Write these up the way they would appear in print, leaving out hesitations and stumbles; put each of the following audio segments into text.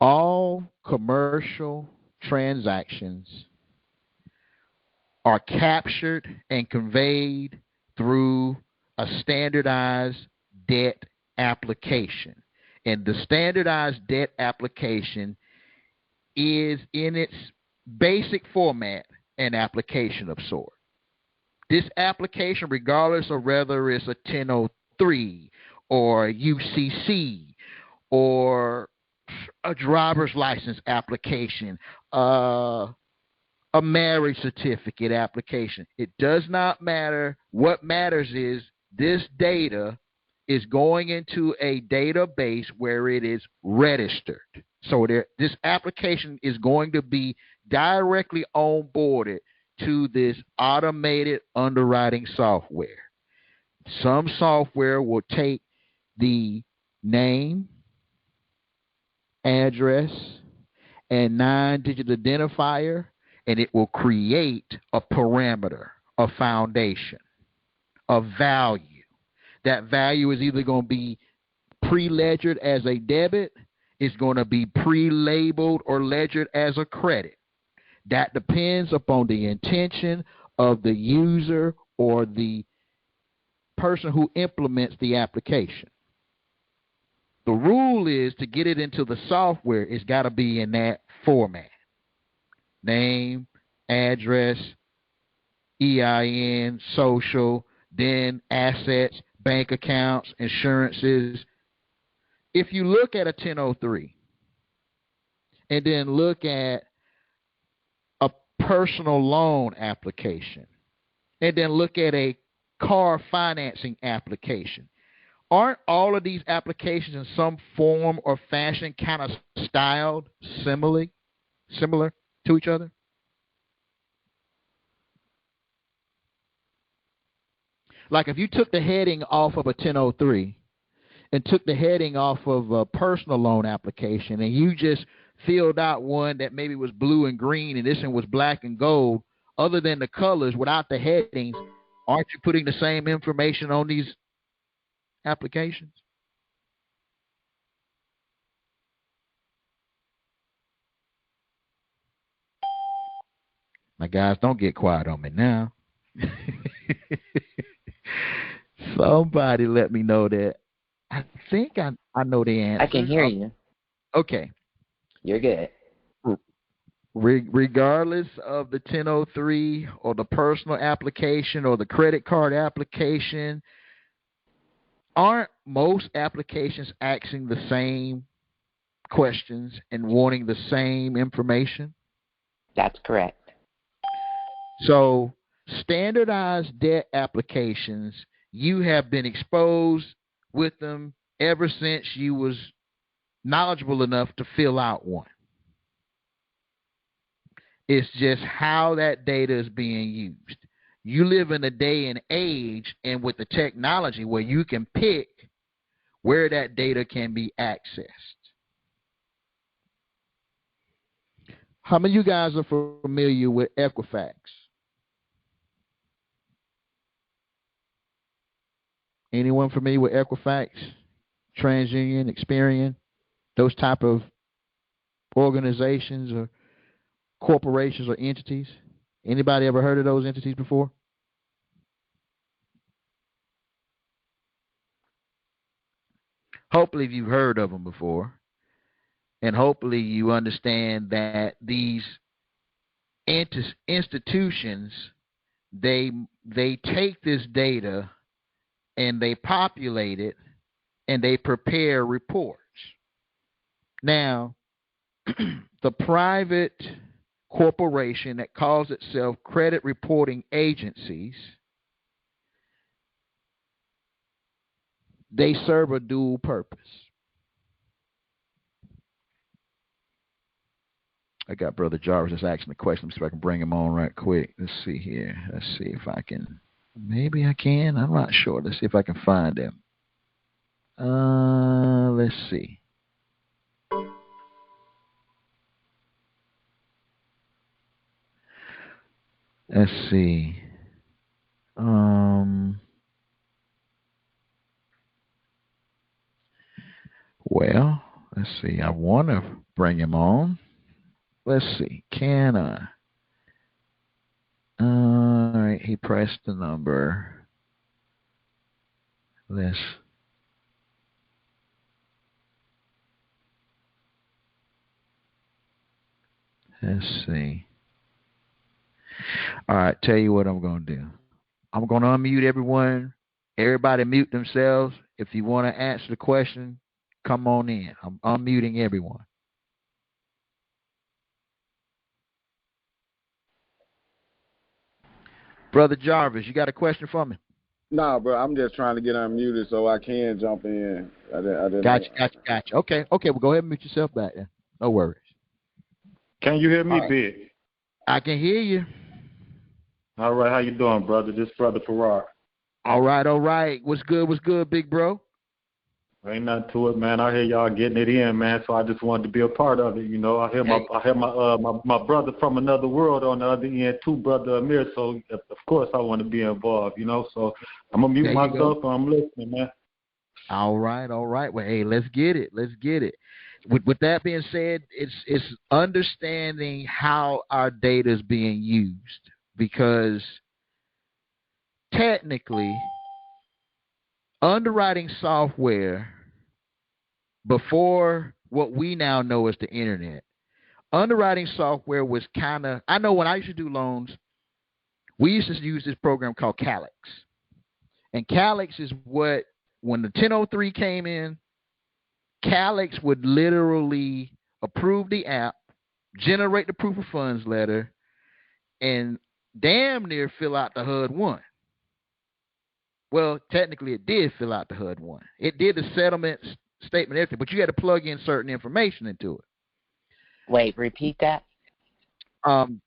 All commercial transactions are captured and conveyed through a standardized debt application. And the standardized debt application is, in its basic format, an application of sort. This application, regardless of whether it's a 1003 or UCC or a driver's license application, a marriage certificate application, it does not matter. What matters is this data is going into a database where it is registered. So this application is going to be directly onboarded to this automated underwriting software. Some software will take the name, address, and 9-digit identifier, and it will create a parameter, a foundation, a value. That value is either going to be pre-ledgered as a debit, it's going to be pre-labeled or ledgered as a credit. That depends upon the intention of the user or the person who implements the application. The rule is to get it into the software, it's got to be in that format. Name, address, EIN, social, then assets, bank accounts, insurances. If you look at a 1003 and then look at a personal loan application and then look at a car financing application, aren't all of these applications in some form or fashion kind of styled similar to each other? Like if you took the heading off of a 1003 and took the heading off of a personal loan application and you just filled out one that maybe was blue and green and this one was black and gold, other than the colors without the headings, aren't you putting the same information on these applications? My guys, don't get quiet on me now. Somebody let me know that. I think I know the answer. I can hear you. Okay. You're good. Regardless of the 1003 or the personal application or the credit card application, aren't most applications asking the same questions and wanting the same information? That's correct. So standardized debt applications, you have been exposed with them ever since you was knowledgeable enough to fill out one. It's just how that data is being used. You live in a day and age and with the technology where you can pick where that data can be accessed. How many of you guys are familiar with Equifax? Anyone familiar with Equifax, TransUnion, Experian, those type of organizations or corporations or entities? Anybody ever heard of those entities before? Hopefully you've heard of them before, and hopefully you understand that these institutions, they take this data and they populate it and they prepare reports. Now, the private corporation that calls itself credit reporting agencies, they serve a dual purpose. I got Brother Jarvis just asking the question. Let's see if I can bring him on right quick. Let's see here. Let's see if I can. Maybe I can. I'm not sure. Let's see if I can find him. Let's see. Let's see. Well, let's see. I want to Bring him on. Let's see. All right, he pressed the number. Let's see. All right, tell you what I'm going to do. I'm going to unmute everyone. Everybody mute themselves. If you want to answer the question, come on in. I'm unmuting everyone. Brother Jarvis, you got a question for me? Nah, bro, I'm just trying to get unmuted so I can jump in. I didn't Gotcha. Okay, well, go ahead and mute yourself back then. No worries. Can you hear me, right. Big? I can hear you. All right, how you doing, brother? This brother Farrar. All right. What's good, big bro? Ain't nothing to it, man. I hear y'all getting it in, man. So I just wanted to be a part of it. You know, I hear my brother from another world on the other end too, brother Amir. So of course I want to be involved. You know, so I'm gonna mute myself and I'm listening, man. All right. Well, hey, let's get it. With that being said, it's understanding how our data is being used, because technically, underwriting software, before what we now know as the internet, underwriting software was kind of, I know when I used to do loans, we used to use this program called Calix. And Calix is what, when the 1003 came in, Calix would literally approve the app, generate the proof of funds letter, and damn near fill out the HUD-1. Well, technically, it did fill out the HUD-1. It did the settlement statement, everything, but you had to plug in certain information into it. Wait, repeat that?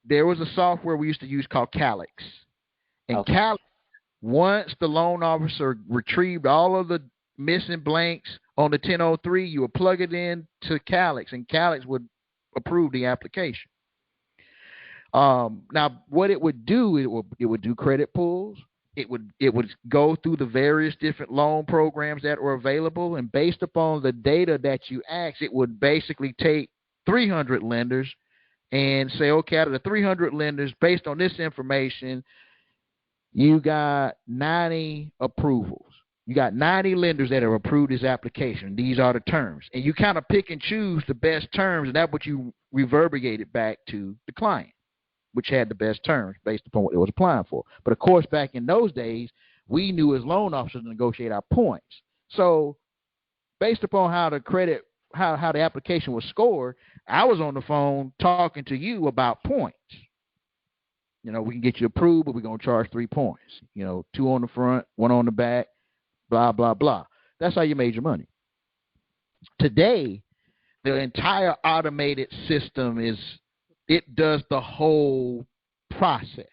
There was a software we used to use called Calix. And Okay. Calix, once the loan officer retrieved all of the missing blanks on the 1003, you would plug it in to Calix, and Calix would approve the application. Now, what it would do, it would do credit pulls. It would go through the various different loan programs that were available, and based upon the data that you asked, it would basically take 300 lenders and say, okay, out of the 300 lenders, based on this information, you got 90 approvals. You got 90 lenders that have approved this application. These are the terms. And you kind of pick and choose the best terms, and that's what you reverberated back to the client, which had the best terms based upon what it was applying for. But, of course, back in those days, we knew as loan officers to negotiate our points. So based upon how the application was scored, I was on the phone talking to you about points. You know, we can get you approved, but we're going to charge 3 points. You know, 2 on the front, 1 on the back, blah, blah, blah. That's how you made your money. Today, the entire automated system it does the whole process.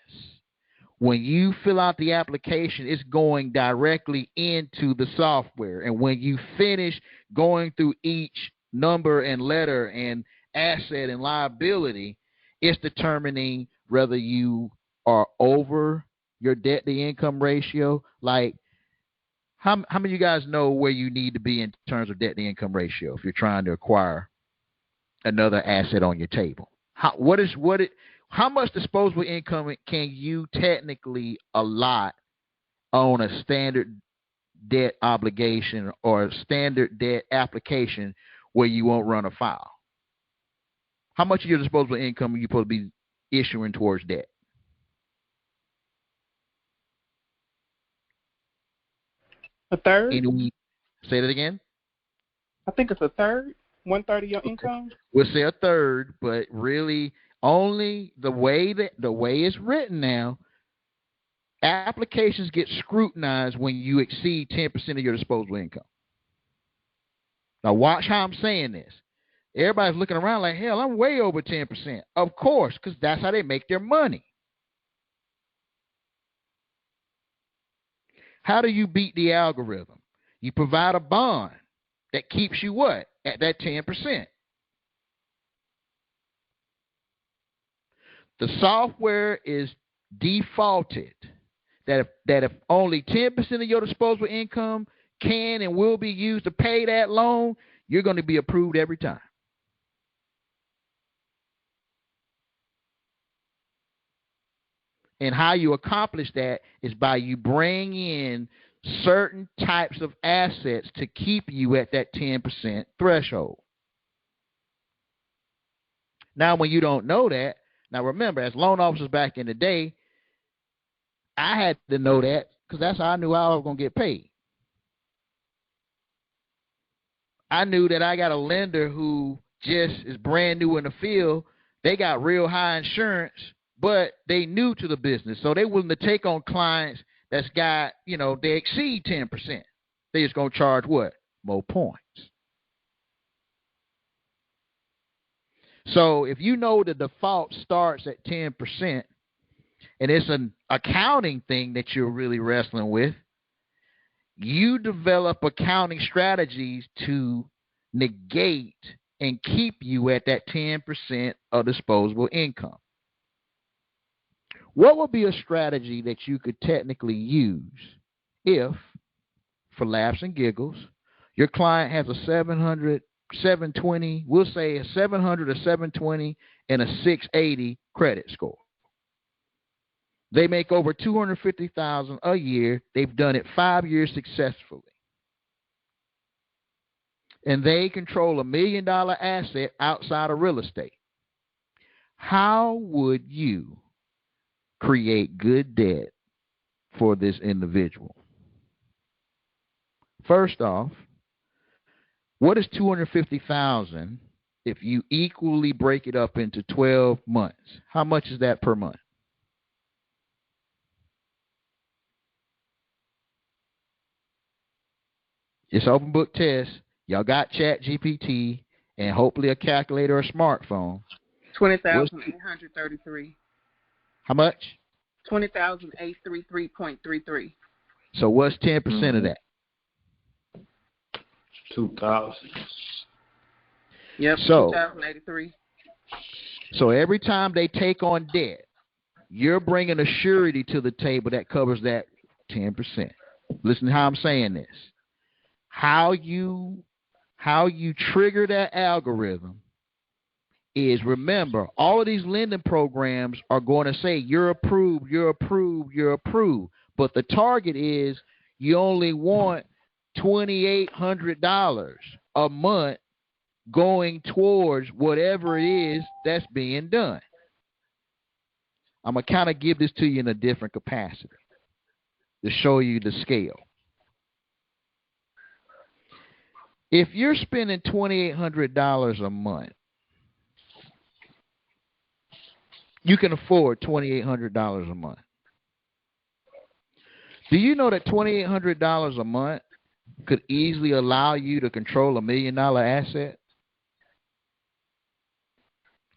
When you fill out the application, it's going directly into the software. And when you finish going through each number and letter and asset and liability, it's determining whether you are over your debt-to-income ratio. Like, how many of you guys know where you need to be in terms of debt-to-income ratio if you're trying to acquire another asset on your table? How much disposable income can you technically allot on a standard debt obligation or a standard debt application where you won't run afoul? How much of your disposable income are you supposed to be issuing towards debt? A third? Say that again? I think it's a third. 1/3 of your income? We'll say a third, but really only the way it's written now, applications get scrutinized when you exceed 10% of your disposable income. Now watch how I'm saying this. Everybody's looking around like, hell, I'm way over 10%. Of course, because that's how they make their money. How do you beat the algorithm? You provide a bond that keeps you what? At that 10%. The software is defaulted that if only 10% of your disposable income can and will be used to pay that loan, you're going to be approved every time. And how you accomplish that is by you bring in certain types of assets to keep you at that 10% threshold. Now, when you don't know that, now remember, as loan officers back in the day, I had to know that because that's how I knew I was going to get paid. I knew that I got a lender who just is brand new in the field. They got real high insurance, but they new to the business. So they're willing to take on clients that's got, they exceed 10%. They just going to charge what? More points. So if you know the default starts at 10%, and it's an accounting thing that you're really wrestling with, you develop accounting strategies to negate and keep you at that 10% of disposable income. What would be a strategy that you could technically use if, for laughs and giggles, your client has a 720, we'll say a 700, a 720, and a 680 credit score? They make over $250,000 a year. They've done it 5 years successfully. And they control $1 million asset outside of real estate. How would you create good debt for this individual? First off, what is $250,000 if you equally break it up into 12 months? How much is that per month? It's open book test. Y'all got Chat GPT and hopefully a calculator or a smartphone. 20,833. How much? 20,833.33. So what's 10% of that? 2,000. Yep. So 2,083. So every time they take on debt, you're bringing a surety to the table that covers that 10%. Listen to how I'm saying this. How you trigger that algorithm is, remember, all of these lending programs are going to say you're approved, you're approved, you're approved. But the target is you only want $2,800 a month going towards whatever it is that's being done. I'm going to kind of give this to you in a different capacity to show you the scale. If you're spending $2,800 a month, you can afford $2,800 a month. Do you know that $2,800 a month could easily allow you to control $1 million asset?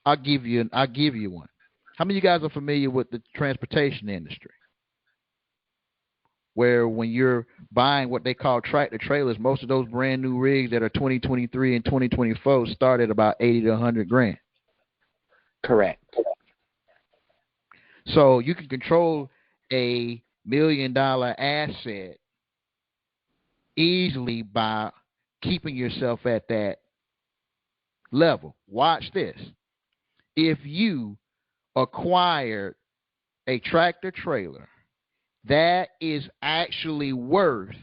I'll give you one. How many of you guys are familiar with the transportation industry? Where when you're buying what they call tractor trailers, most of those brand new rigs that are 2023 and 2024 start at about 80 to 100 grand. Correct. So you can control a $1 million asset easily by keeping yourself at that level. Watch this. If you acquired a tractor trailer that is actually worth,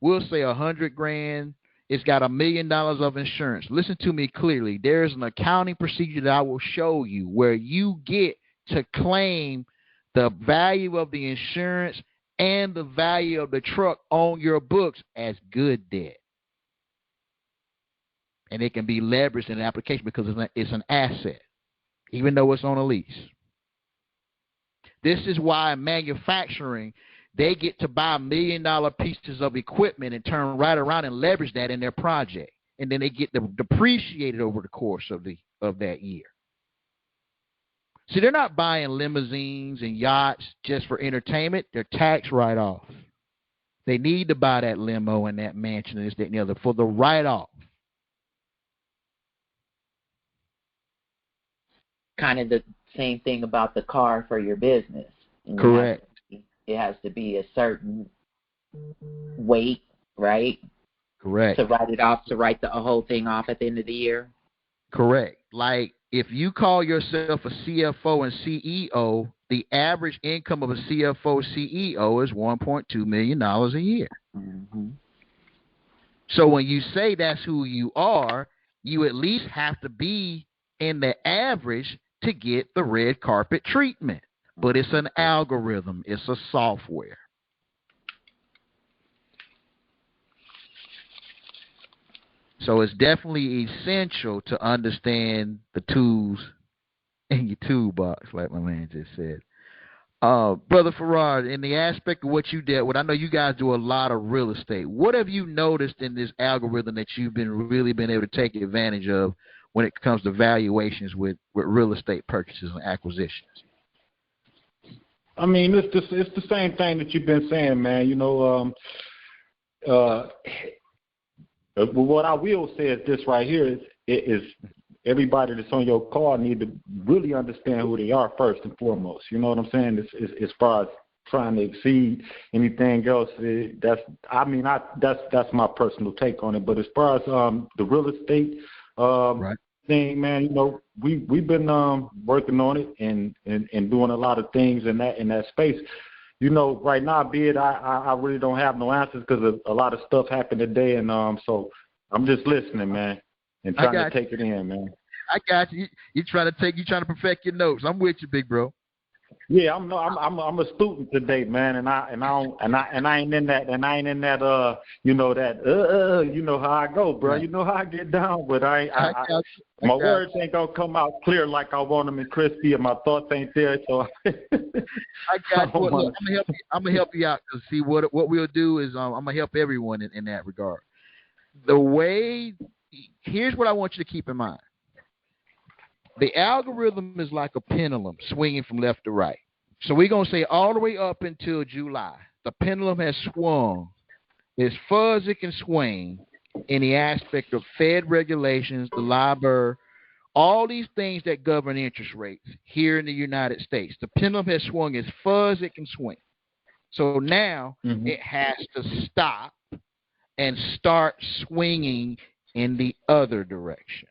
we'll say 100 grand, it's got $1 million of insurance. Listen to me clearly. There's an accounting procedure that I will show you where you get to claim the value of the insurance and the value of the truck on your books as good debt. And it can be leveraged in an application because it's an asset, even though it's on a lease. This is why in manufacturing, they get to buy $1 million pieces of equipment and turn right around and leverage that in their project. And then they get them depreciated over the course of that year. See, they're not buying limousines and yachts just for entertainment. They're tax write-off. They need to buy that limo and that mansion and this, that, and the other for the write-off. Kind of the same thing about the car for your business. Correct. It has to be a certain weight, right? Correct. To write it off, to write the whole thing off at the end of the year. Correct. Like if you call yourself a CFO and CEO, the average income of a CFO CEO is $1.2 million a year. Mm-hmm. So when you say that's who you are, you at least have to be in the average to get the red carpet treatment. But it's an algorithm. It's a software. So it's definitely essential to understand the tools in your toolbox, like my man just said. Brother Farrar, in the aspect of what you dealt with, I know you guys do a lot of real estate. What have you noticed in this algorithm that you've really been able to take advantage of when it comes to valuations with real estate purchases and acquisitions? I mean, it's the same thing that you've been saying, man. You know, what I will say is this right here is everybody that's on your call need to really understand who they are first and foremost. You know what I'm saying? As far as trying to exceed anything else, that's my personal take on it. But as far as the real estate thing, man, you know, we've been working on it and doing a lot of things in that space. You know, right now, I really don't have no answers because a lot of stuff happened today, and so I'm just listening, man. And trying to take it in, man. I got you. You trying to perfect your notes. I'm with you, big bro. Yeah, I'm a student today, man, and I ain't in that you know that you know how I go, bro. You know how I get down, but my words ain't gonna come out clear like I want them and crispy, and my thoughts ain't there. So I got you. Look, I'm gonna help you out. Cause see what we'll do is I'm gonna help everyone in that regard. Here's what I want you to keep in mind. The algorithm is like a pendulum swinging from left to right. So we're going to say all the way up until July, the pendulum has swung. As far as it can swing in the aspect of Fed regulations, the LIBOR, all these things that govern interest rates here in the United States. The pendulum has swung as far as it can swing. So now it has to stop and start swinging in the other direction.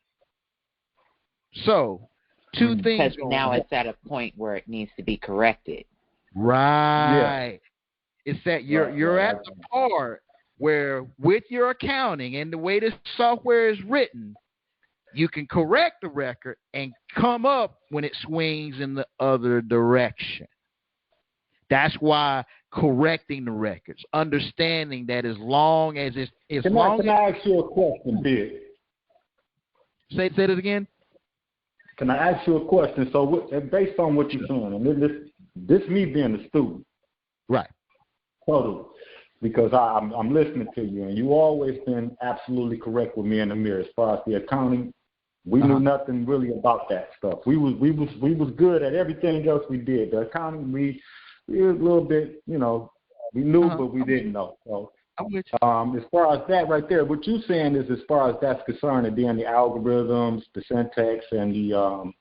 So, two things. Because now it's at a point where it needs to be corrected. Right. Yeah. It's that you're at the part where with your accounting and the way this software is written, you can correct the record and come up when it swings in the other direction. That's why correcting the records, understanding that as long as it's Can I ask you a question, Big? Say it again. Can I ask you a question? So, based on what you're saying, and this me being a student, right? Totally, because I'm listening to you, and you always been absolutely correct with me and Amir as far as the accounting. We knew nothing really about that stuff. We was good at everything else we did. The accounting, we was a little bit, you know, we knew but we didn't know. So. As far as that right there, what you're saying is as far as that's concerned, and then the algorithms, the syntax, and the,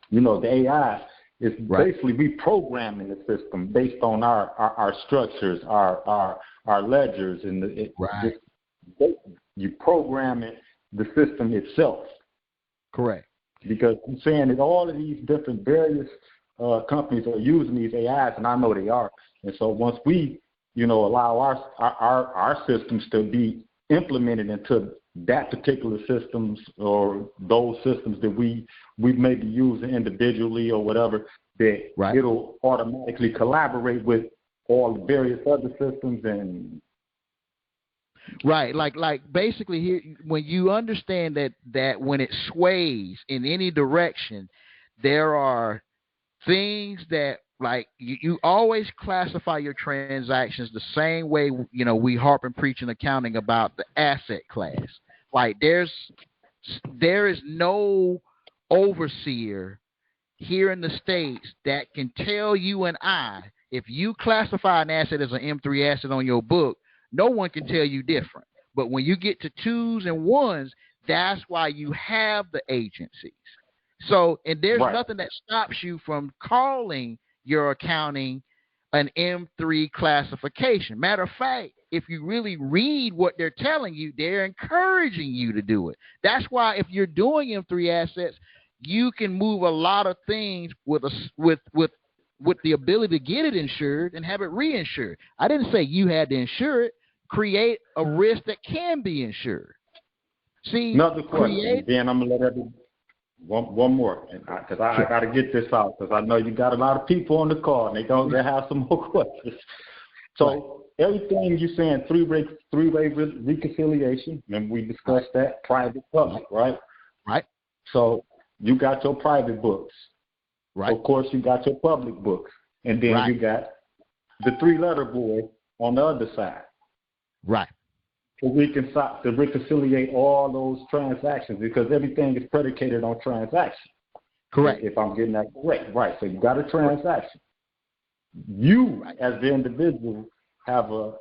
you know, the AI is basically reprogramming the system based on our structures, our ledgers, and you program it, the system itself. Correct. Because you're saying that all of these different various companies are using these AIs, and I know they are. And so once we you know, allow our systems to be implemented into that particular systems or those systems that we may be using individually or whatever, that it'll automatically collaborate with all the various other systems and like basically here when you understand that when it sways in any direction, there are things that like you always classify your transactions the same way, you know, we harp and preach in accounting about the asset class. Like there is no overseer here in the States that can tell you and I, if you classify an asset as an M3 asset on your book, no one can tell you different. But when you get to twos and ones, that's why you have the agencies. So, and there's nothing that stops you from calling your accounting an M3 classification. Matter of fact, if you really read what they're telling you, they're encouraging you to do it. That's why if you're doing M3 assets, you can move a lot of things with with the ability to get it insured and have it reinsured. I didn't say you had to insure it. Create a risk that can be insured. See, Another question. Then I'm gonna let one more, because I got to get this out, because I know you got a lot of people on the call and they don't have some more questions. So everything you're saying, three-way reconciliation, and we discussed that, private, public, right? Right. So you got your private books. Right. Of course, you got your public books, and then you got the three-letter boy on the other side. Right. To reconciliate all those transactions, because everything is predicated on transaction. Correct. If I'm getting that correct. Right. So you got a transaction. You, as the individual, have a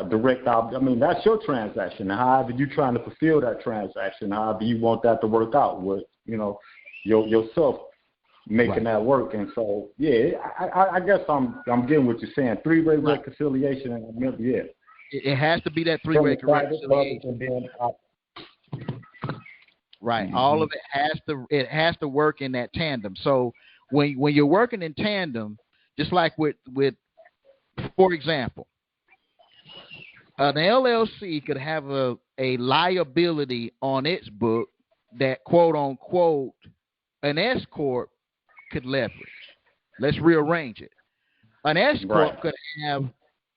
direct that's your transaction. And however you're trying to fulfill that transaction, however you want that to work out with, yourself making that work. And so, I guess I'm getting what you're saying. Three-way reconciliation, and it has to be that three-way reconciliation. Right. Mm-hmm. All of it has to work in that tandem. So when you're working in tandem, just like with for example, an LLC could have a liability on its book that, quote unquote, an S corp could leverage. Let's rearrange it. An S corp could have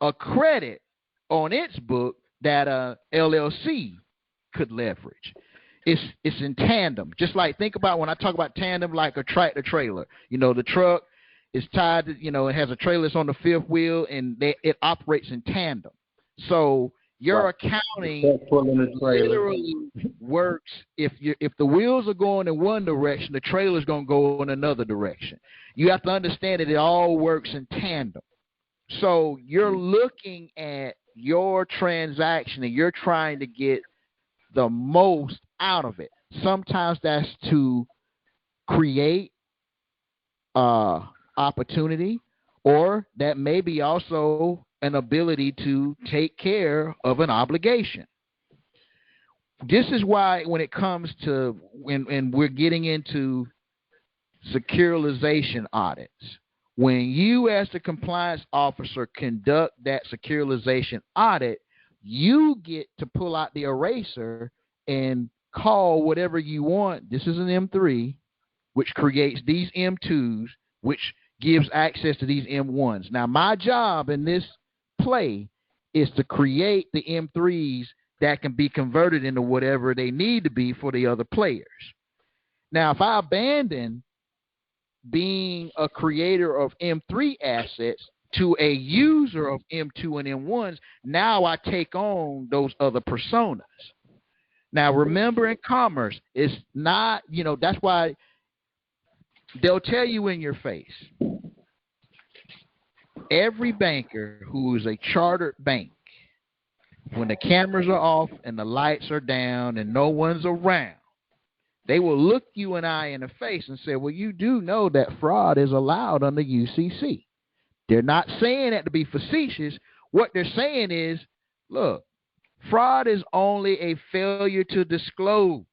a credit on its book that a LLC could leverage. It's in tandem. Just like, think about when I talk about tandem, like a tractor trailer. The truck is tied to, it has a trailer that's on the fifth wheel, and it operates in tandem. So your accounting literally works. If the wheels are going in one direction, the trailer's going to go in another direction. You have to understand that it all works in tandem. So you're looking at your transaction and you're trying to get the most out of it. Sometimes that's to create opportunity, or that may be also an ability to take care of an obligation. This is why when it comes to when we're getting into securitization audits, when you as the compliance officer conduct that securitization audit, you get to pull out the eraser and call whatever you want. This is an M3, which creates these M2s, which gives access to these M1s. Now, my job in this play is to create the M3s that can be converted into whatever they need to be for the other players. Now, if I abandon being a creator of M3 assets to a user of M2 and M1s, now I take on those other personas. Now, remember, in commerce, it's not, that's why they'll tell you in your face, every banker who is a chartered bank, when the cameras are off and the lights are down and no one's around, they will look you and I in the face and say, well, you do know that fraud is allowed under UCC. They're not saying that to be facetious. What they're saying is, look, fraud is only a failure to disclose.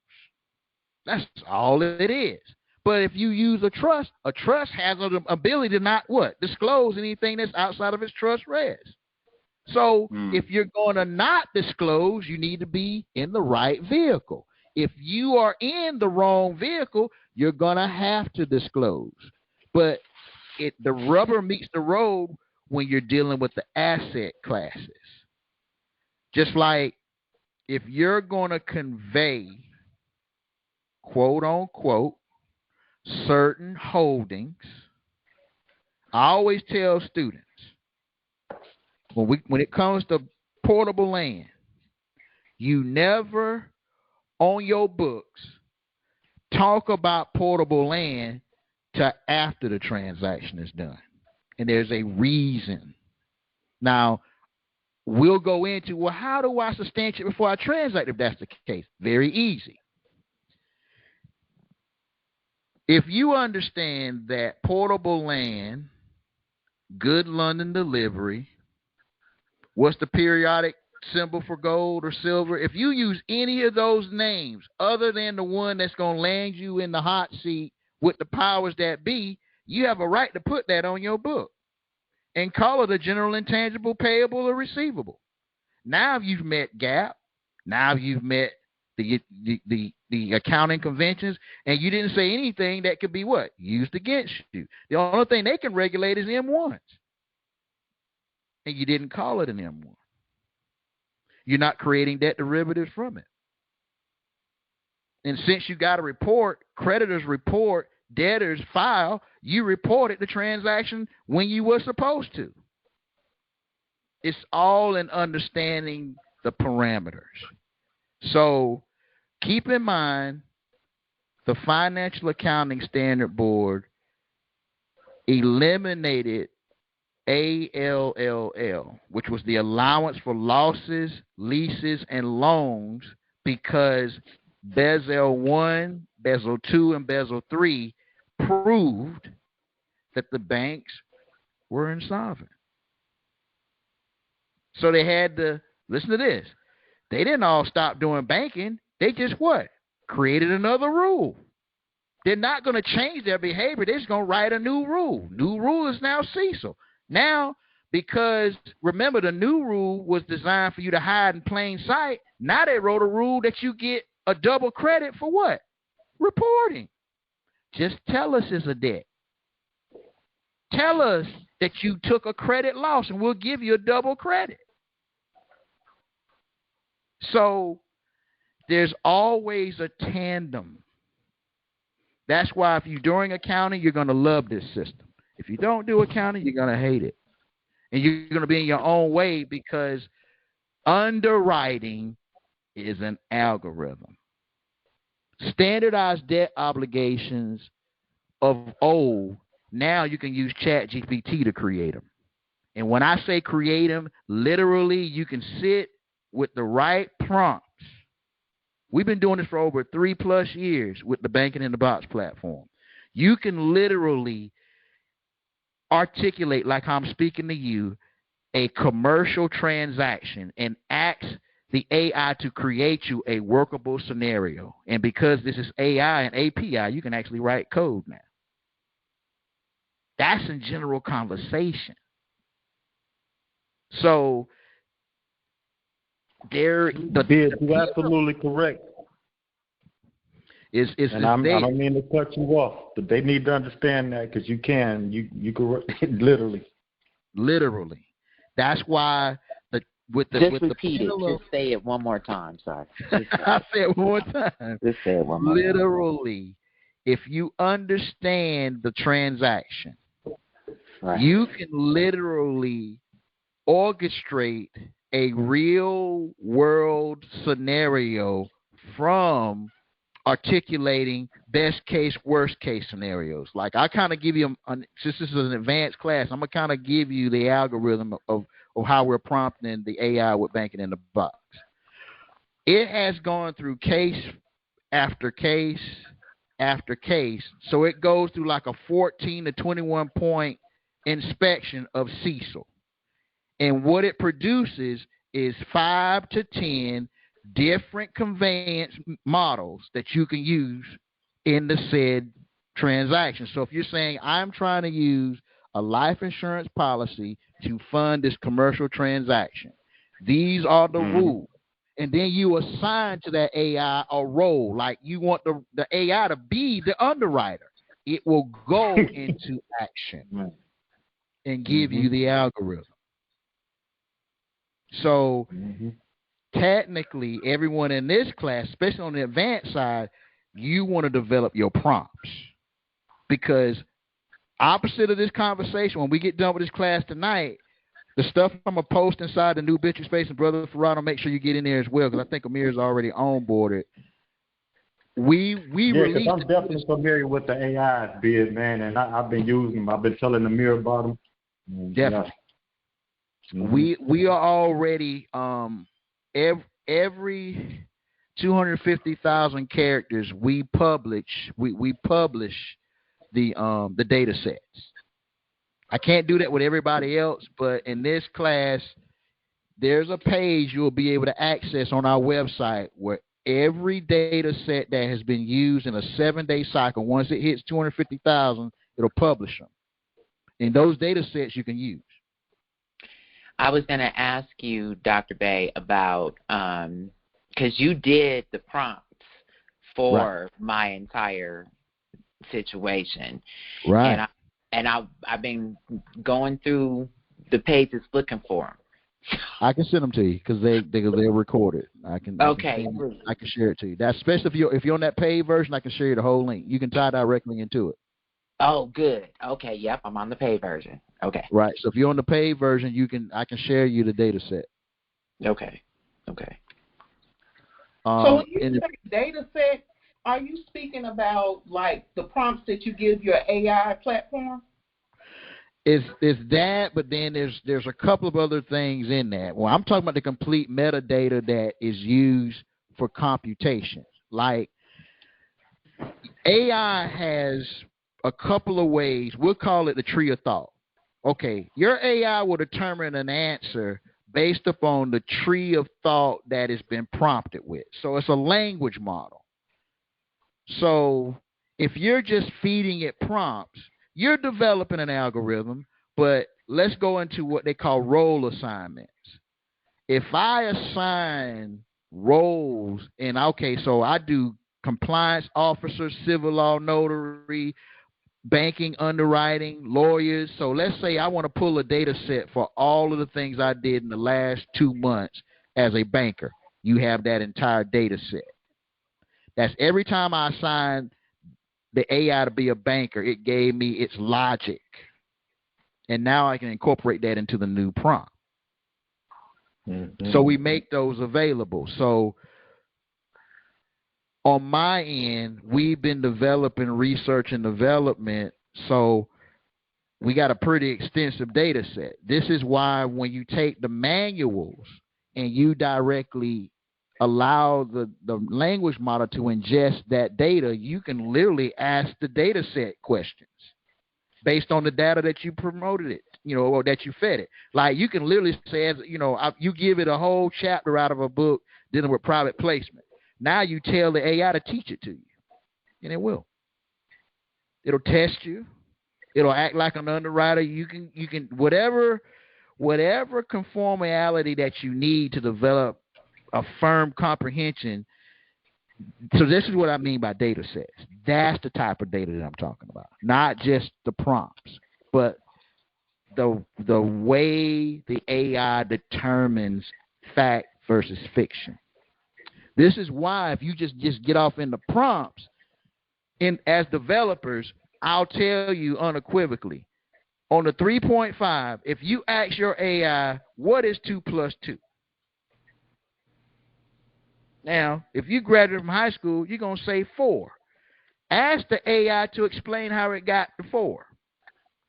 That's all it is. But if you use a trust has an ability to not disclose anything that's outside of its trust res. So if you're going to not disclose, you need to be in the right vehicle. If you are in the wrong vehicle, you're going to have to disclose. But the rubber meets the road when you're dealing with the asset classes. Just like if you're going to convey, quote unquote, certain holdings, I always tell students, when it comes to portable land, you never on your books talk about portable land till after the transaction is done. And there's a reason. Now, we'll go into, well, how do I substantiate before I transact if that's the case? Very easy. If you understand that portable land, good London delivery, what's the periodic symbol for gold or silver? If you use any of those names other than the one that's going to land you in the hot seat with the powers that be, you have a right to put that on your book and call it a general intangible payable or receivable. Now you've met GAAP. Now you've met the accounting conventions, and you didn't say anything that could be what? Used against you. The only thing they can regulate is M1s. And you didn't call it an M1. You're not creating debt derivatives from it. And since you got a report, creditors report, debtors file, you reported the transaction when you were supposed to. It's all in understanding the parameters. So keep in mind the Financial Accounting Standard Board eliminated ALLL, which was the allowance for losses, leases, and loans, because Basel 1, Basel 2, and Basel 3 proved that the banks were insolvent. So they had to, listen to this, they didn't all stop doing banking. They just what? Created another rule. They're not going to change their behavior. They're just going to write a new rule. New rule is now CECL. Now, because remember, the new rule was designed for you to hide in plain sight. Now they wrote a rule that you get a double credit for what? Reporting. Just tell us it's a debt. Tell us that you took a credit loss and we'll give you a double credit. So there's always a tandem. That's why if you're doing accounting, you're going to love this system. If you don't do accounting, you're going to hate it. And you're going to be in your own way, because underwriting is an algorithm. Standardized debt obligations of old, now you can use ChatGPT to create them. And when I say create them, literally you can sit with the right prompts. We've been doing this for over 3+ years with the Banking in the Box platform. You can literally articulate, like I'm speaking to you, a commercial transaction and ask the AI to create you a workable scenario. And because this is AI and API, you can actually write code now. That's in general conversation. So you're absolutely correct. And I don't mean to cut you off, but they need to understand that, because you can literally. That's why repeat it. Just say it one more time. Sorry. I'll say it one more time. Just say it one more time. Literally, if you understand the transaction, right, you can literally orchestrate a real world scenario from articulating best case, worst case scenarios. Like I kind of give you, since this is an advanced class, I'm going to kind of give you the algorithm of how we're prompting the AI with Banking in the Box. It has gone through case after case after case. So it goes through like a 14 to 21 point inspection of CECL. And what it produces is 5 to 10 different conveyance models that you can use in the said transaction. So if you're saying, I'm trying to use a life insurance policy to fund this commercial transaction, these are the rules. And then you assign to that AI a role. Like you want the AI to be the underwriter. It will go into action and give you the algorithm. So technically, everyone in this class, especially on the advanced side, you want to develop your prompts. Because opposite of this conversation, when we get done with this class tonight, the stuff I'm going to post inside the new Bitches Space, and Brother Ferrano, make sure you get in there as well, because I think Amir's already onboarded. We released. I'm definitely familiar with the AI bid, man, and I've been using them. I've been telling Amir about them. Definitely. We are already every 250,000 characters we publish the data sets. I can't do that with everybody else, but in this class, there's a page you'll be able to access on our website where every data set that has been used in a 7-day cycle, once it hits 250,000, It'll publish them. And those data sets you can use. I was going to ask you, Dr. Bay, about because you did the prompts for my entire situation, Right. And I've been going through the pages looking for them. I can send them to you because they're recorded. I can share it to you. That's especially if you're on that paid version. I can share you the whole link. You can tie directly into it. Oh, good. Okay, yep, I'm on the paid version. Okay. Right. So if you're on the paid version, I can share you the data set. Okay. So when you say data set, are you speaking about like the prompts that you give your AI platform? It's that, but then there's a couple of other things in that. Well, I'm talking about the complete metadata that is used for computation. Like AI has a couple of ways. We'll call it the tree of thought. Okay, your AI will determine an answer based upon the tree of thought that has been prompted with. So it's a language model. So if you're just feeding it prompts, you're developing an algorithm, but let's go into what they call role assignments. If I assign roles, so I do compliance officer, civil law notary, banking, underwriting, lawyers. So let's say I want to pull a data set for all of the things I did in the last 2 months as a banker. You have that entire data set. That's every time I assigned the AI to be a banker, it gave me its logic. And now I can incorporate that into the new prompt. So we make those available. So on my end, we've been developing research and development. So we got a pretty extensive data set. This is why when you take the manuals and you directly allow the language model to ingest that data, you can literally ask the data set questions based on the data that you promoted it, or that you fed it. Like you can literally say, you give it a whole chapter out of a book dealing with private placement. Now you tell the AI to teach it to you, and it will. It'll test you. It'll act like an underwriter. You can whatever conformality that you need to develop a firm comprehension. So this is what I mean by data sets. That's the type of data that I'm talking about. Not just the prompts, but the way the AI determines fact versus fiction. This is why if you just get off in the prompts, as developers, I'll tell you unequivocally, on the 3.5, if you ask your AI, what is 2 plus 2? Now, if you graduate from high school, you're going to say 4. Ask the AI to explain how it got to 4.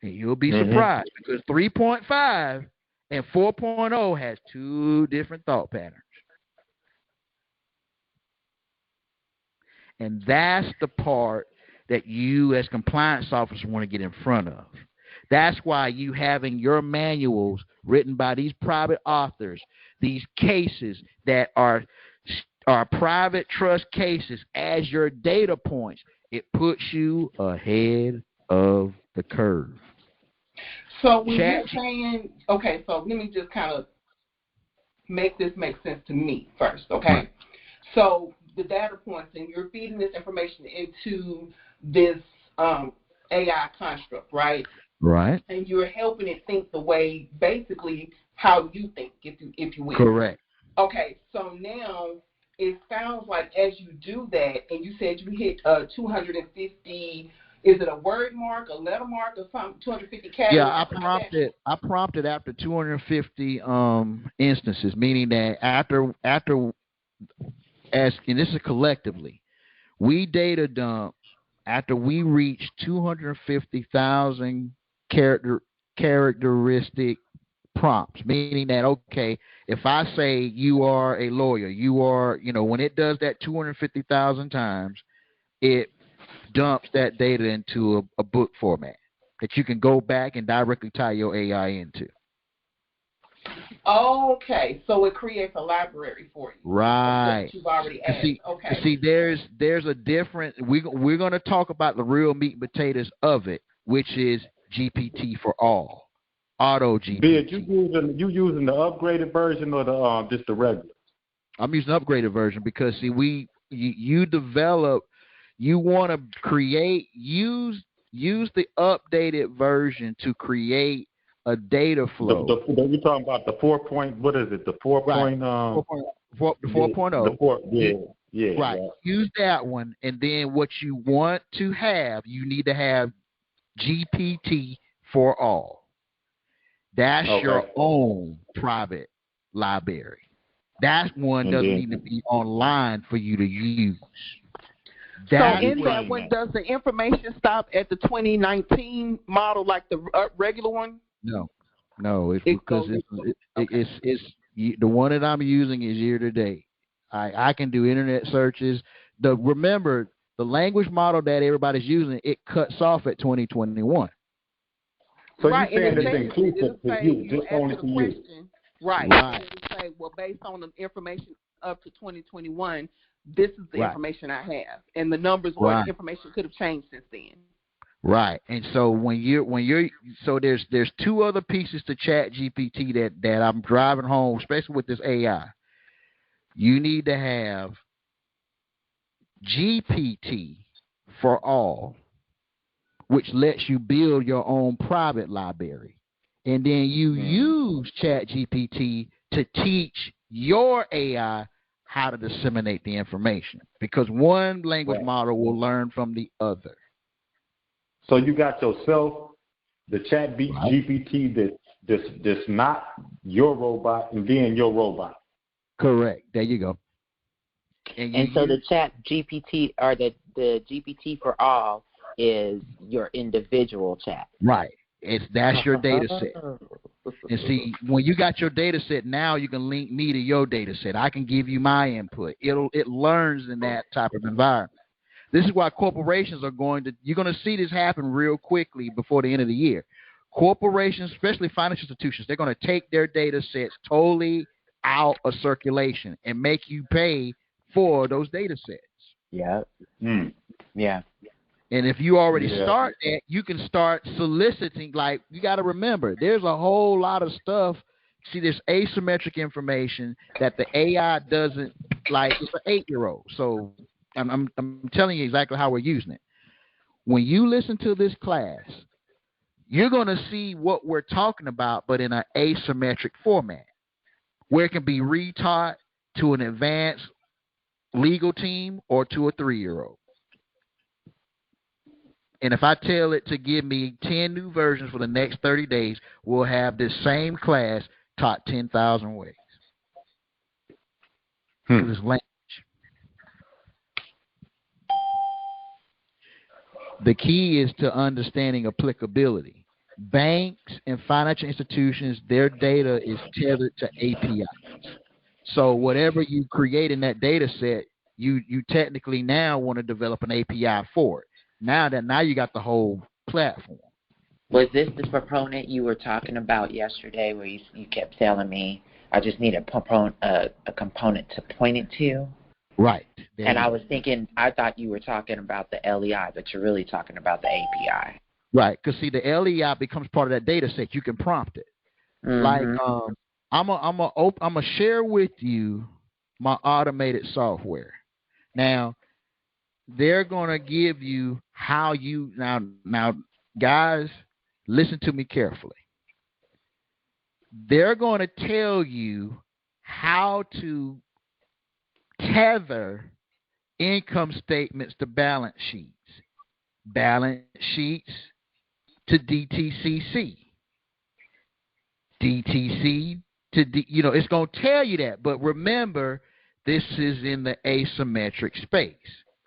And you'll be surprised because 3.5 and 4.0 has 2 different thought patterns. And that's the part that you as compliance officers want to get in front of. That's why you having your manuals written by these private authors, these cases that are private trust cases as your data points, it puts you ahead of the curve. So when you're saying, okay, so let me just kind of make this make sense to me first, okay? Right. So the data points, and you're feeding this information into this AI construct, right? Right. And you're helping it think the way, basically, how you think, if you will. Correct. Okay, so now it sounds like as you do that, and you said you hit 250, is it a word mark, a letter mark, or something, 250 characters? Yeah, I prompted after 250 instances, meaning that after and this is collectively, we data dump after we reach 250,000 characteristic prompts, meaning that, okay, if I say you are a lawyer, you are, when it does that 250,000 times, it dumps that data into a book format that you can go back and directly tie your AI into. Okay, so it creates a library for you. Right. You've already added. Okay. See, there's a different. We're going to talk about the real meat and potatoes of it which is GPT for all, auto GPT. Bid, you using the upgraded version or the just the regular? I'm using the upgraded version because see, you develop, you want to create, use the updated version to create a data flow. You're talking about the 4 point. What is it? The 4 right. point. 4.0. The 4. Yeah. Right. Use that one, and then what you want to have, you need to have GPT for all. That's your own private library. That one doesn't need to be online for you to use. So in that one, does the information stop at the 2019 model like the regular one? No, it's because it's the one that I'm using is year to date. I can do internet searches. Remember the language model that everybody's using, it cuts off at 2021. So you're saying it's inclusive to you, just only to you. Right. And it say, well, based on the information up to 2021, this is the information I have, and the numbers or the information could have changed since then. Right. And so when you're so there's two other pieces to Chat GPT that I'm driving home, especially with this AI. You need to have GPT for all, which lets you build your own private library. And then you use Chat GPT to teach your AI how to disseminate the information, because one language model will learn from the other. So you got yourself, the Chat GPT that's not your robot, and then your robot. Correct. There you go. And so the Chat GPT or the GPT for all is your individual chat. Right. That's your data set. And see, when you got your data set, now you can link me to your data set. I can give you my input. It learns in that type of environment. This is why corporations you're going to see this happen real quickly before the end of the year. Corporations, especially financial institutions, they're going to take their data sets totally out of circulation and make you pay for those data sets. Yeah. Yeah. And if you already start that, you can start soliciting. Like, you got to remember, there's a whole lot of stuff. See, there's asymmetric information that the AI doesn't like. It's an 8-year-old. So I'm telling you exactly how we're using it. When you listen to this class, you're going to see what we're talking about, but in an asymmetric format, where it can be retaught to an advanced legal team or to a 3-year-old. And if I tell it to give me 10 new versions for the next 30 days, we'll have this same class taught 10,000 ways. This language. The key is to understanding applicability. Banks and financial institutions, their data is tethered to APIs. So whatever you create in that data set, you technically now want to develop an API for it. Now you got the whole platform. Was this the proponent you were talking about yesterday, where you kept telling me I just need a component to point it to? Right. And I was thinking, I thought you were talking about the LEI, but you're really talking about the API. Right, because see, the LEI becomes part of that data set. You can prompt it. Like, I'm a share with you my automated software. Now, they're gonna give you how you now, guys, listen to me carefully. They're going to tell you how to tether income statements to balance sheets to DTCC, DTC to it's going to tell you that. But remember, this is in the asymmetric space.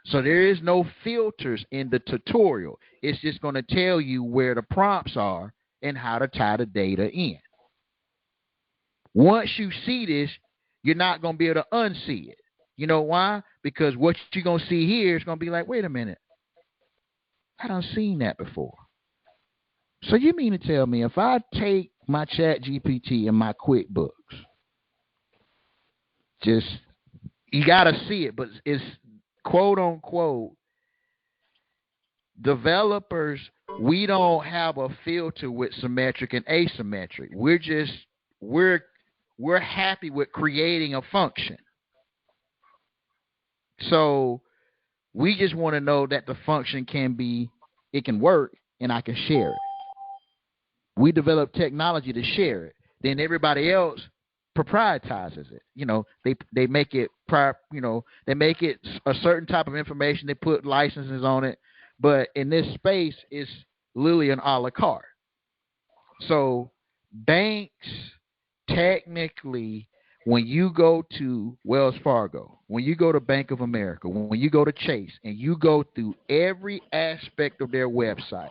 So there is no filters in the tutorial. It's just going to tell you where the prompts are and how to tie the data in. Once you see this, you're not going to be able to unsee it. You know why? Because what you're going to see here is going to be like, wait a minute. I done seen that before. So you mean to tell me if I take my Chat GPT and my QuickBooks, you got to see it, but it's quote unquote developers, we don't have a filter with symmetric and asymmetric. We're happy with creating a function. So we just want to know that the function can work, and I can share it. We develop technology to share it. Then everybody else proprietizes it. They make it they make it a certain type of information. They put licenses on it. But in this space, it's literally an a la carte. So banks, technically, when you go to Wells Fargo, when you go to Bank of America, when you go to Chase, and you go through every aspect of their website,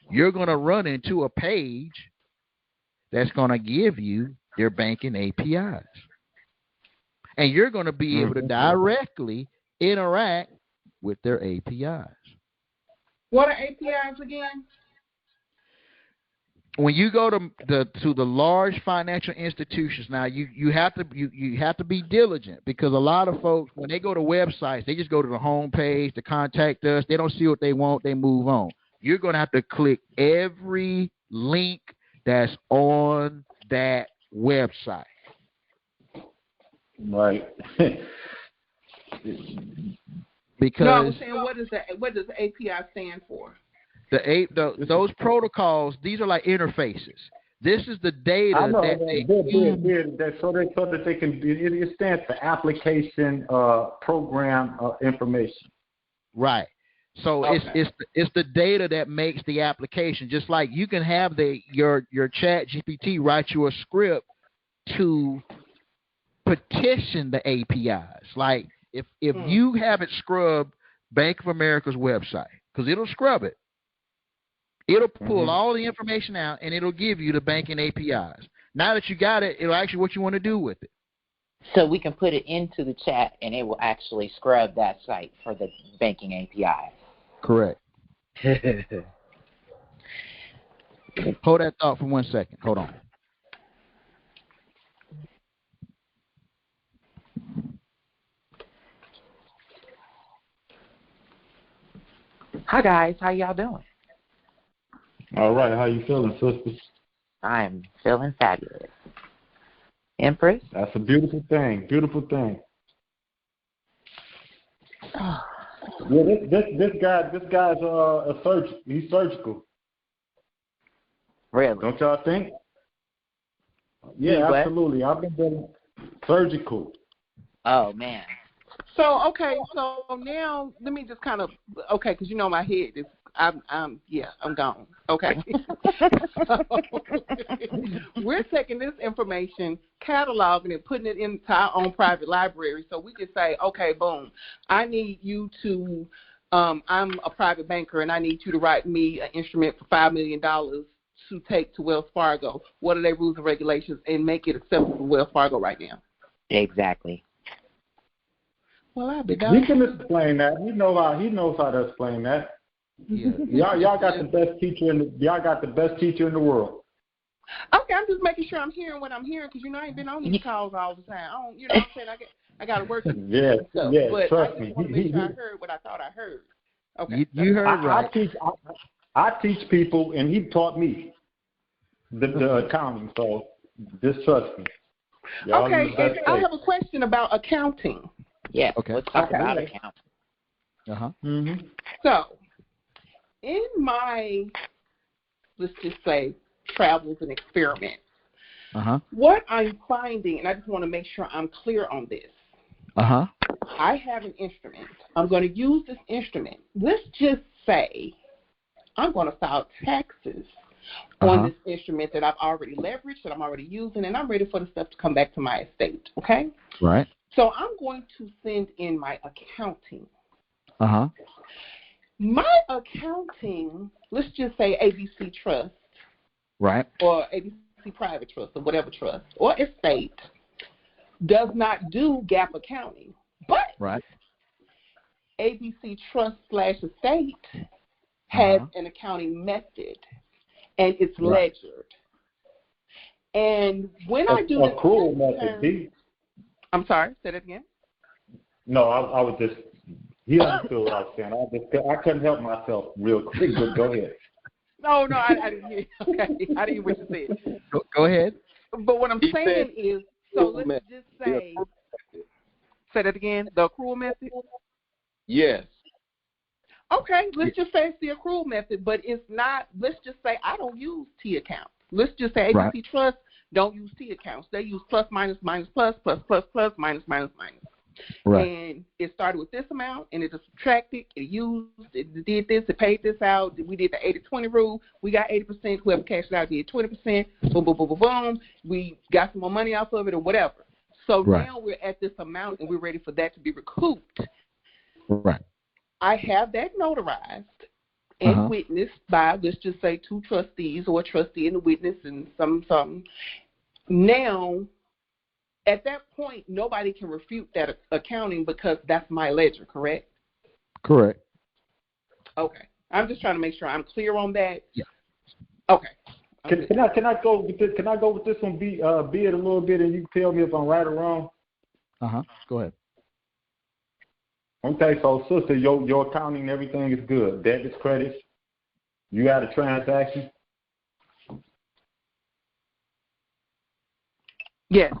you're going to run into a page that's going to give you their banking APIs. And you're going to be able to directly interact with their APIs. What are APIs again? When you go to the large financial institutions, now you have to be diligent, because a lot of folks, when they go to websites, they just go to the home page to contact us. They don't see what they want, they move on. You're going to have to click every link that's on that website. Right. Because no, I was saying, what does API stand for? Those protocols, these are like interfaces. This is the data that they can. It stands for application program information. Right. So it's the data that makes the application. Just like you can have your Chat GPT write you a script to petition the APIs. Like if you haven't scrubbed Bank of America's website, because it'll scrub it. It'll pull all the information out, and it'll give you the banking APIs. Now that you got it, it'll ask you what you want to do with it. So we can put it into the chat, and it will actually scrub that site for the banking APIs. Correct. Hold that thought for 1 second. Hold on. Hi, guys. How y'all doing? All right. How you feeling, sisters? I'm feeling fabulous. Empress? That's a beautiful thing. Beautiful thing. Yeah, this guy's a surgeon. He's surgical. Really? Don't y'all think? Yeah, absolutely. I've been doing surgical. Oh man. So now let me just kind of because my head is I'm gone. Okay. So, we're taking this information, cataloging it, putting it into our own private library, so we can say, okay, boom, I need you to I'm a private banker and I need you to write me an instrument for $5 million to take to Wells Fargo. What are their rules and regulations, and make it acceptable for Wells Fargo right now? Exactly. Well, I'll be done. He can explain that. He knows how to explain that. Yeah. Y'all got the best teacher in the world. Okay, I'm just making sure I'm hearing what I'm hearing, because I ain't been on these calls all the time. I'm saying? I got to work. Yeah, but trust I me. just want to make sure I heard what I thought I heard. Okay, you heard right. I teach people, and he taught me the accounting. So just trust me. Y'all okay, and I have a question about accounting. Yeah. Okay. Let's talk about accounting. So, in my, let's just say, travels and experiments, what I'm finding, and I just want to make sure I'm clear on this. I have an instrument. I'm going to use this instrument. Let's just say I'm going to file taxes on this instrument that I've already leveraged, that I'm already using, and I'm ready for the stuff to come back to my estate, okay? Right. So I'm going to send in my accounting. My accounting, let's just say ABC Trust. Right. Or ABC Private Trust, or whatever trust, or estate, does not do GAAP accounting. But ABC Trust / estate has an accounting method, and it's ledgered. And when I do the accrual method, I'm sorry, say that again. No, I was just He understood what I was saying. I couldn't help myself real quick, but go ahead. No, I didn't hear you. Okay, I didn't hear what you said. Go ahead. But what I'm saying is, so let's just say that again, the accrual method? Yes. Okay, let's just say it's the accrual method, but it's not, let's just say I don't use T accounts. Let's just say ABC Trust don't use T accounts. They use plus, minus, minus, plus, plus, plus, plus, minus, minus, minus. Right. And it started with this amount, and it subtracted, it did this, it paid this out. We did the 80-20 rule. We got 80%. Whoever cashed it out did 20%. Boom, boom, boom, boom, boom. We got some more money off of it or whatever. So now we're at this amount, and we're ready for that to be recouped. Right. I have that notarized and witnessed by, let's just say, 2 trustees or a trustee and a witness and something. Now, at that point, nobody can refute that accounting because that's my ledger, correct? Correct. Okay. I'm just trying to make sure I'm clear on that. Yeah. Okay. Can I go with this? Can I go with this one? Be it a little bit, and you tell me if I'm right or wrong. Go ahead. Okay, so sister, your accounting and everything is good. Debits, credits. You had a transaction. Yes.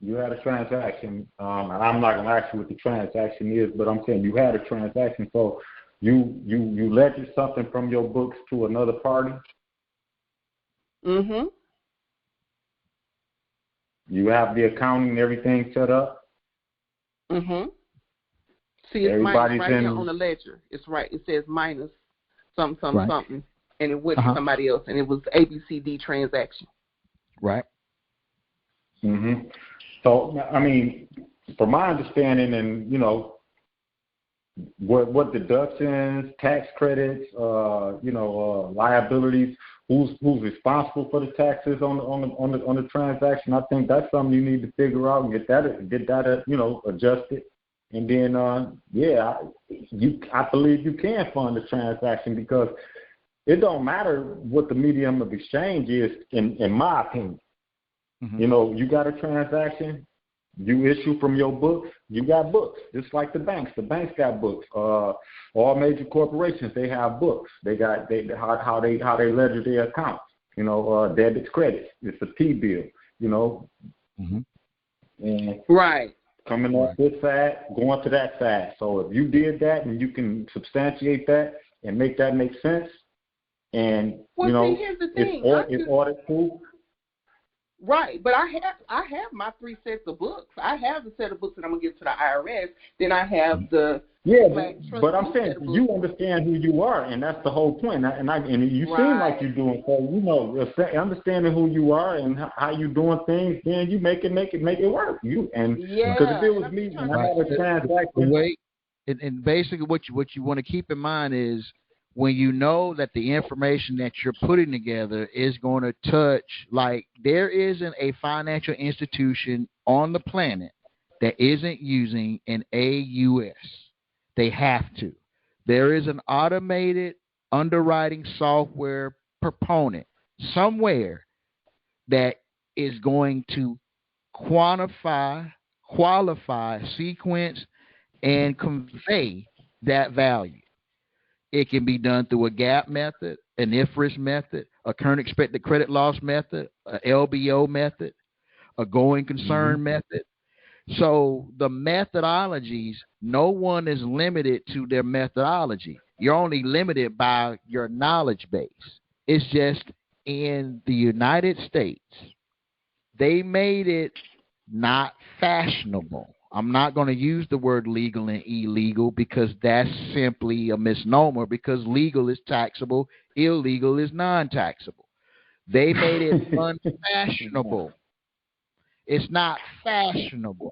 You had a transaction, and I'm not going to ask you what the transaction is, but I'm saying you had a transaction. So you ledgered something from your books to another party. Mm-hmm. You have the accounting and everything set up. Mm-hmm. See, it's minus right here on the ledger. It's right. It says minus something, and it went to somebody else, and it was ABCD transaction. Right. Mm-hmm. So, I mean, from my understanding, and what deductions, tax credits, liabilities, who's responsible for the taxes on the transaction. I think that's something you need to figure out and get that adjusted. And then, I believe you can fund the transaction because it don't matter what the medium of exchange is, in my opinion. Mm-hmm. You got a transaction, you issue from your books, you got books, just like the banks. The banks got books. All major corporations, they have books. They got how they ledger their accounts. Debits, credits. It's a T-bill. Mm-hmm. And right. Coming off this side, going to that side. So if you did that and you can substantiate that and make that make sense, and here's the thing. It's audit proof. Right, but I have my 3 sets of books. I have the set of books that I'm gonna give to the IRS. Then I have the but I'm saying you understand who you are, and that's the whole point. And you seem like you're doing so. Understanding who you are and how you doing things, then you make it work. Because if it was me and I had a transaction, and basically what you want to keep in mind is, when you know that the information that you're putting together is going to touch, like, there isn't a financial institution on the planet that isn't using an AUS. They have to. There is an automated underwriting software proponent somewhere that is going to qualify, sequence, and convey that value. It can be done through a GAAP method, an IFRS method, a current expected credit loss method, a LBO method, a going concern method. So the methodologies, no one is limited to their methodology. You're only limited by your knowledge base. It's just in the United States, they made it not fashionable. I'm not going to use the word legal and illegal because that's simply a misnomer, because legal is taxable, illegal is non-taxable. They made it unfashionable. It's not fashionable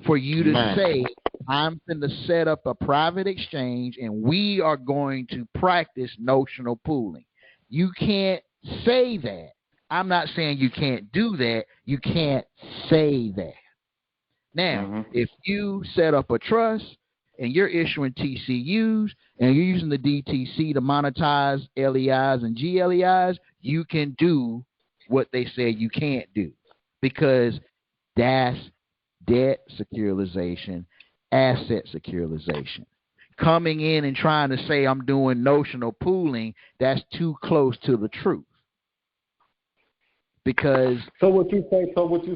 for you to say, I'm going to set up a private exchange and we are going to practice notional pooling. You can't say that. I'm not saying you can't do that. You can't say that. Now, if you set up a trust and you're issuing TCUs and you're using the DTC to monetize LEIs and GLEIs, you can do what they say you can't do, because that's debt securitization asset securitization. Coming in and trying to say I'm doing notional pooling, that's too close to the truth. Because so what you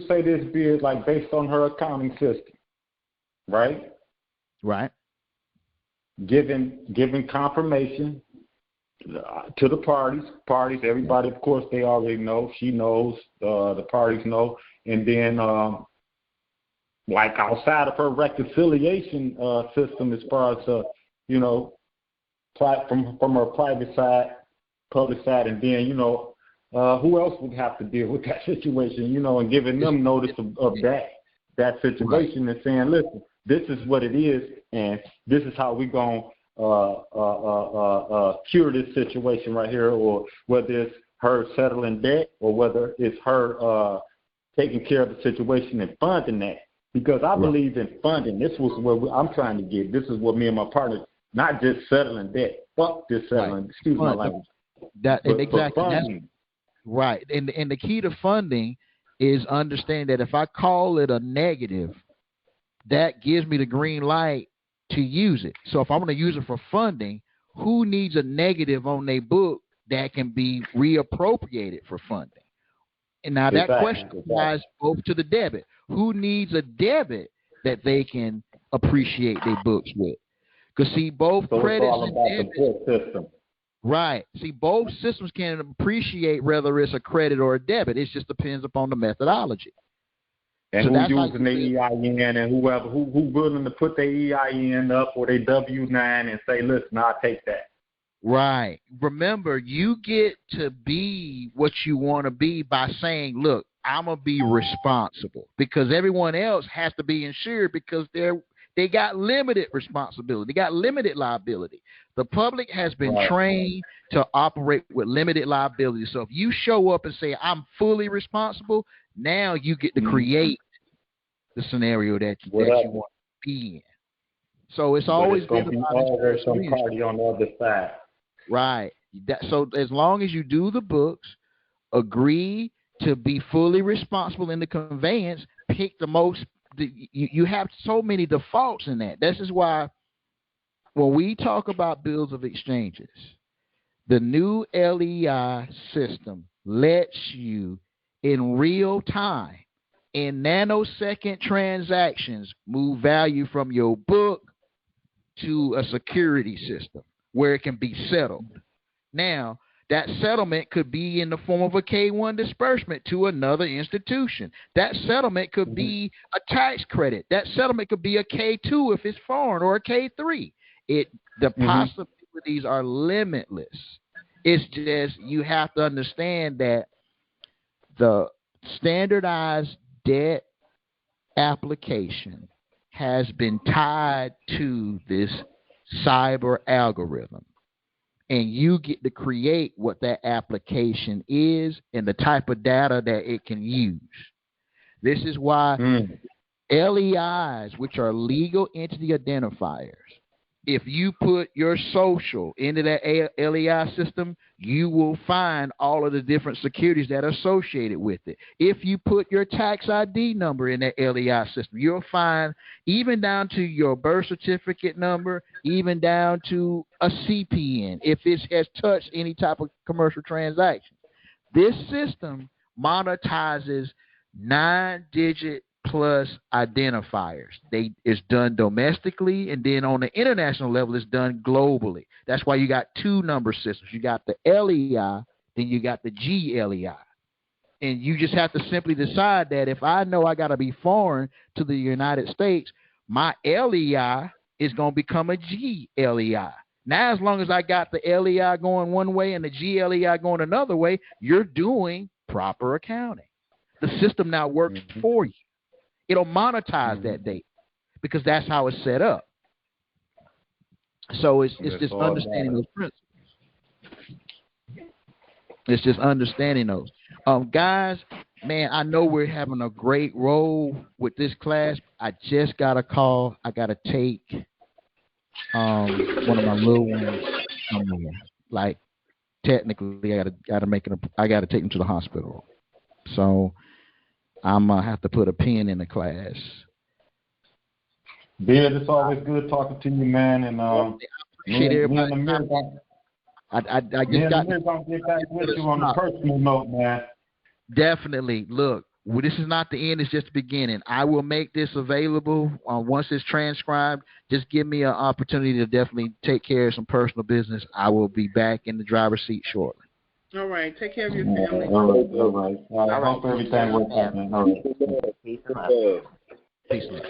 say this be is like based on her accounting system, right? Right. Giving confirmation to the parties, everybody, of course, they already know. She knows, the parties know, and then like outside of her reconciliation system, as far as from her private side, public side, and then who else would have to deal with that situation, and giving them notice of that situation, and saying, listen, this is what it is, and this is how we're going to cure this situation right here, or whether it's her settling debt or whether it's her taking care of the situation and funding that. Because I believe in funding. This was what I'm trying to get. This is what me and my partner, not just settling debt. Fuck this settling. Excuse my language. Exactly. Right. And the key to funding is understanding that if I call it a negative, that gives me the green light to use it. So if I'm going to use it for funding, who needs a negative on their book that can be reappropriated for funding? And now that question applies both to the debit. Who needs a debit that they can appreciate their books with? Because see, both credits and debit. Right. See, both systems can appreciate whether it's a credit or a debit. It just depends upon the methodology. And who's using the EIN, and whoever who willing to put their EIN up or their W-9 and say, listen, I'll take that. Right. Remember, you get to be what you want to be by saying, look, I'm going to be responsible, because everyone else has to be insured because they got limited responsibility. They got limited liability. The public has been trained to operate with limited liability. So if you show up and say, I'm fully responsible, now you get to create the scenario that you want to be in. So it's always been about some party on the other side. Right. So as long as you do the books, agree to be fully responsible in the conveyance, pick the most. You have so many defaults in that. This is why when we talk about bills of exchanges, the new LEI system lets you in real time, in nanosecond transactions, move value from your book to a security system where it can be settled. Now, that settlement could be in the form of a K-1 disbursement to another institution. That settlement could be a tax credit. That settlement could be a K-2 if it's foreign, or a K-3. The possibilities are limitless. It's just you have to understand that the standardized debt application has been tied to this cyber algorithm, and you get to create what that application is and the type of data that it can use. This is why LEIs, which are legal entity identifiers, if you put your social into that LEI system, you will find all of the different securities that are associated with it. If you put your tax ID number in that LEI system, you'll find even down to your birth certificate number, even down to a CPN, if it has touched any type of commercial transaction. This system monetizes 9-digit plus identifiers. It's done domestically, and then on the international level, it's done globally. That's why you got two number systems. You got the LEI, then you got the GLEI. And you just have to simply decide that if I know I got to be foreign to the United States, my LEI is going to become a GLEI. Now, as long as I got the LEI going one way and the GLEI going another way, you're doing proper accounting. The system now works for you. It'll monetize that data because that's how it's set up. So it's just understanding those principles. It's just understanding those. Guys, man, I know we're having a great roll with this class. I just got a call. I got to take one of my little ones somewhere. Like, technically, I got to take him to the hospital. So I'm going to have to put a pin in the class. Beard, it's always good talking to you, man. And appreciate everybody. I just got to get back with you on a personal note, man. Definitely. Look, this is not the end. It's just the beginning. I will make this available once it's transcribed. Just give me an opportunity to definitely take care of some personal business. I will be back in the driver's seat shortly. All right. Take care of your family. All right. I hope everything works out, man. All right. Peace and love. Peace and love.